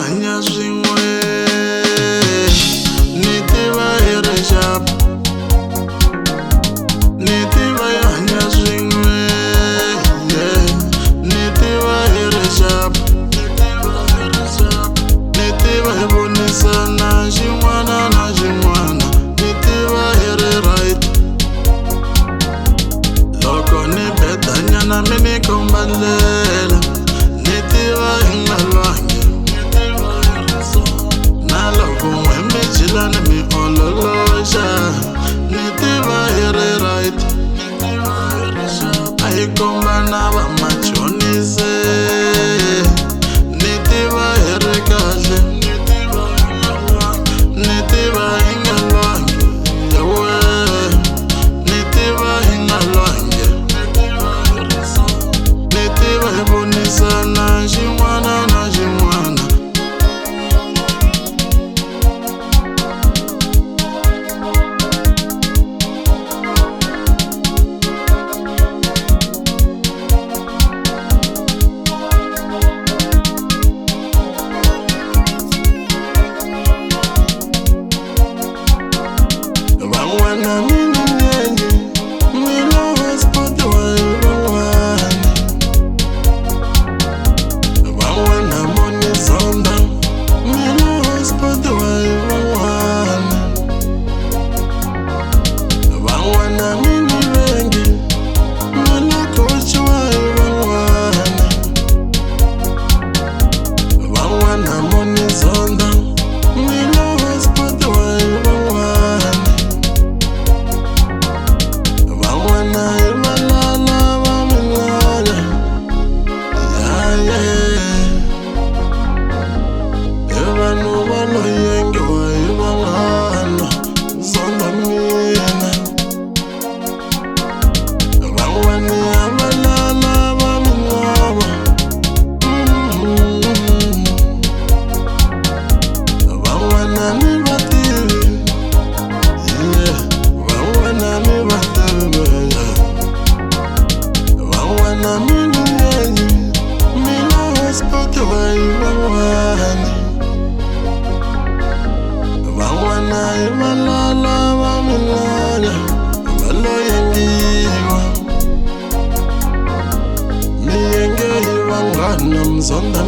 hanya swin'we ni tiva hi ri sharp ni tiva hi hanya swin'we ni tiva hi ri sharp ni tiva hi vonisana xin'wana na xin'wana ni tiva hi ri right loko ni betanyana mi ni komba ndlela ni tiva hi nga lwangi na loko n'we mi jilani mi ololoxa ni tiva hi ri right a hi komba na vamachonise ni tiva hi ri kahle ni tiva hi nga lwangi yawe ni tiva hi nga lwangi ni tiva hi vonisana xin'wana na xin'wana van'wana mina nyenyi mina hospitiwa hi van'wana van'wana moni zonda mina hospitiwa hi van'wana van'wana mini vengi mina kochiwa hi van'wana van'wana moni zonda mina hospitiwa hi van'wana van'wana hi valala va milala hi vanhu va lo yengiwa hi van'wana zonda mina van'wani ha valala va milava van'wana ni vativi van'wana ni vativi van'wana mina nyenyi mina hospitiwa hi van'wana van'wana hi valala va milala va lo yengiwa mi yenge hi vanghana mzonda